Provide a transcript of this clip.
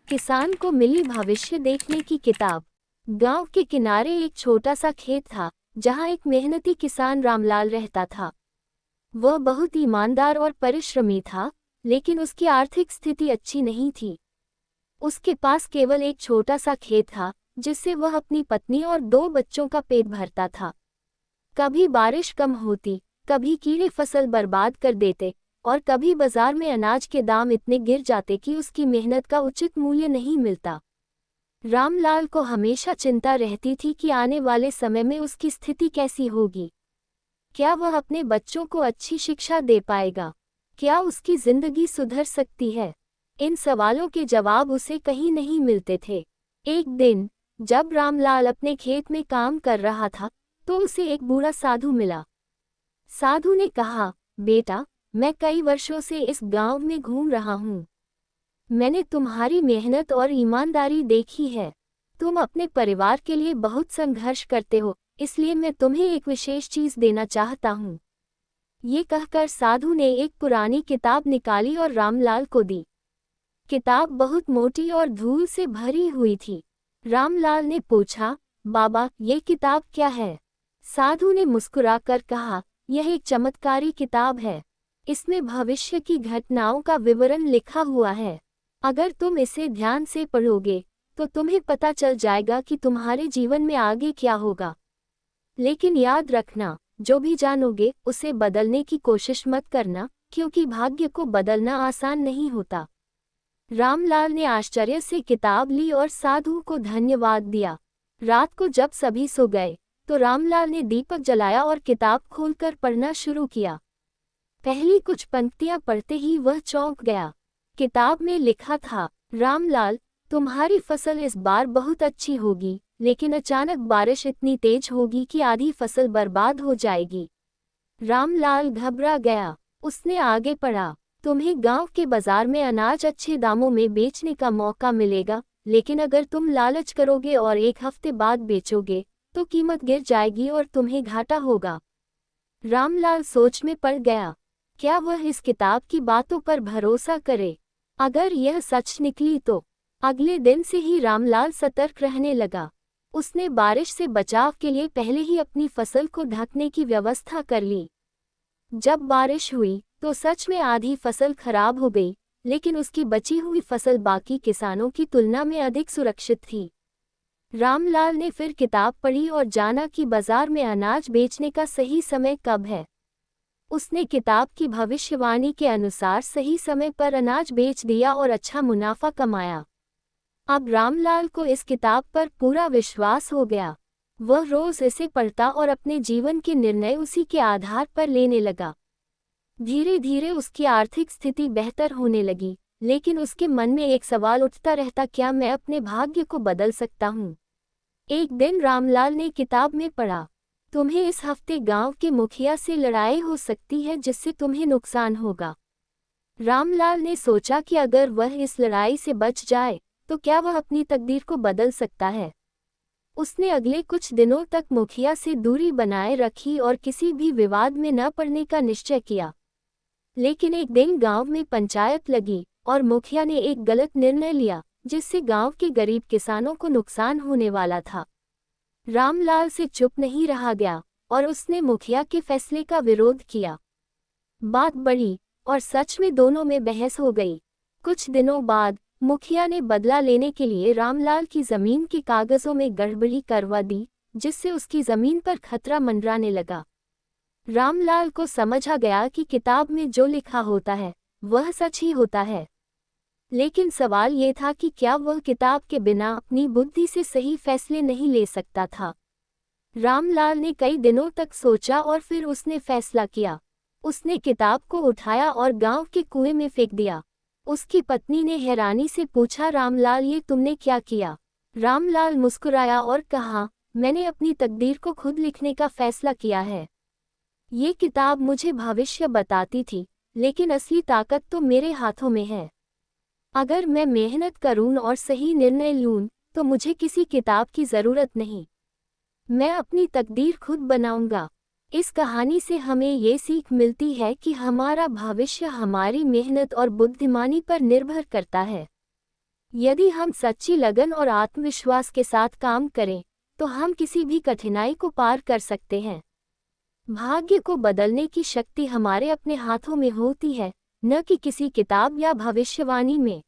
किसान को मिली भविष्य देखने की किताब। गांव के किनारे एक छोटा सा खेत था, जहां एक मेहनती किसान रामलाल रहता था। वह बहुत ईमानदार और परिश्रमी था, लेकिन उसकी आर्थिक स्थिति अच्छी नहीं थी। उसके पास केवल एक छोटा सा खेत था, जिससे वह अपनी पत्नी और 2 बच्चों का पेट भरता था। कभी बारिश कम होती, कभी कीड़े फसल बर्बाद कर देते, और कभी बाजार में अनाज के दाम इतने गिर जाते कि उसकी मेहनत का उचित मूल्य नहीं मिलता। रामलाल को हमेशा चिंता रहती थी कि आने वाले समय में उसकी स्थिति कैसी होगी। क्या वह अपने बच्चों को अच्छी शिक्षा दे पाएगा? क्या उसकी जिंदगी सुधर सकती है? इन सवालों के जवाब उसे कहीं नहीं मिलते थे। एक दिन, जब रामलाल अपने खेत में काम कर रहा था, तो उसे एक बूढ़ा साधु मिला। साधु ने कहा, बेटा, मैं कई वर्षों से इस गांव में घूम रहा हूँ। मैंने तुम्हारी मेहनत और ईमानदारी देखी है। तुम अपने परिवार के लिए बहुत संघर्ष करते हो, इसलिए मैं तुम्हें एक विशेष चीज देना चाहता हूँ। ये कहकर साधु ने एक पुरानी किताब निकाली और रामलाल को दी। किताब बहुत मोटी और धूल से भरी हुई थी। रामलाल ने पूछा, बाबा, ये किताब क्या है? साधु ने मुस्कुराकर कहा, यह एक चमत्कारी किताब है। इसमें भविष्य की घटनाओं का विवरण लिखा हुआ है। अगर तुम इसे ध्यान से पढ़ोगे, तो तुम्हें पता चल जाएगा कि तुम्हारे जीवन में आगे क्या होगा। लेकिन याद रखना, जो भी जानोगे उसे बदलने की कोशिश मत करना, क्योंकि भाग्य को बदलना आसान नहीं होता। रामलाल ने आश्चर्य से किताब ली और साधु को धन्यवाद दिया। रात को जब सभी सो गए, तो रामलाल ने दीपक जलाया और किताब खोलकर पढ़ना शुरू किया। पहली कुछ पंक्तियां पढ़ते ही वह चौंक गया। किताब में लिखा था, रामलाल, तुम्हारी फसल इस बार बहुत अच्छी होगी, लेकिन अचानक बारिश इतनी तेज होगी कि आधी फसल बर्बाद हो जाएगी। रामलाल घबरा गया। उसने आगे पढ़ा, तुम्हें गांव के बाजार में अनाज अच्छे दामों में बेचने का मौका मिलेगा, लेकिन अगर तुम लालच करोगे और 1 हफ्ते बाद बेचोगे, तो कीमत गिर जाएगी और तुम्हें घाटा होगा। रामलाल सोच में पड़ गया। क्या वह इस किताब की बातों पर भरोसा करे? अगर यह सच निकली तो? अगले दिन से ही रामलाल सतर्क रहने लगा। उसने बारिश से बचाव के लिए पहले ही अपनी फसल को ढकने की व्यवस्था कर ली। जब बारिश हुई, तो सच में आधी फसल खराब हो गई, लेकिन उसकी बची हुई फसल बाकी किसानों की तुलना में अधिक सुरक्षित थी। रामलाल ने फिर किताब पढ़ी और जाना कि बाजार में अनाज बेचने का सही समय कब है। उसने किताब की भविष्यवाणी के अनुसार सही समय पर अनाज बेच दिया और अच्छा मुनाफा कमाया। अब रामलाल को इस किताब पर पूरा विश्वास हो गया। वह रोज इसे पढ़ता और अपने जीवन के निर्णय उसी के आधार पर लेने लगा। धीरे धीरे उसकी आर्थिक स्थिति बेहतर होने लगी, लेकिन उसके मन में एक सवाल उठता रहता, क्या मैं अपने भाग्य को बदल सकता हूँ? एक दिन रामलाल ने किताब में पढ़ा, तुम्हें इस हफ्ते गांव के मुखिया से लड़ाई हो सकती है, जिससे तुम्हें नुकसान होगा। रामलाल ने सोचा कि अगर वह इस लड़ाई से बच जाए, तो क्या वह अपनी तकदीर को बदल सकता है। उसने अगले कुछ दिनों तक मुखिया से दूरी बनाए रखी और किसी भी विवाद में न पड़ने का निश्चय किया। लेकिन एक दिन गांव में पंचायत लगी और मुखिया ने एक गलत निर्णय लिया, जिससे गांव के गरीब किसानों को नुकसान होने वाला था। रामलाल से चुप नहीं रहा गया और उसने मुखिया के फैसले का विरोध किया। बात बढ़ी और सच में दोनों में बहस हो गई। कुछ दिनों बाद मुखिया ने बदला लेने के लिए रामलाल की जमीन के कागजों में गड़बड़ी करवा दी, जिससे उसकी जमीन पर खतरा मंडराने लगा। रामलाल को समझ आ गया कि किताब में जो लिखा होता है, वह सच ही होता है। लेकिन सवाल ये था कि क्या वह किताब के बिना अपनी बुद्धि से सही फैसले नहीं ले सकता था। रामलाल ने कई दिनों तक सोचा और फिर उसने फैसला किया। उसने किताब को उठाया और गांव के कुएं में फेंक दिया। उसकी पत्नी ने हैरानी से पूछा, रामलाल, ये तुमने क्या किया? रामलाल मुस्कुराया और कहा, मैंने अपनी तकदीर को खुद लिखने का फैसला किया है। ये किताब मुझे भविष्य बताती थी, लेकिन असली ताकत तो मेरे हाथों में है। अगर मैं मेहनत करूं और सही निर्णय लूं, तो मुझे किसी किताब की ज़रूरत नहीं। मैं अपनी तकदीर खुद बनाऊंगा। इस कहानी से हमें ये सीख मिलती है कि हमारा भविष्य हमारी मेहनत और बुद्धिमानी पर निर्भर करता है। यदि हम सच्ची लगन और आत्मविश्वास के साथ काम करें, तो हम किसी भी कठिनाई को पार कर सकते हैं। भाग्य को बदलने की शक्ति हमारे अपने हाथों में होती है, न कि किसी किताब या भविष्यवाणी में।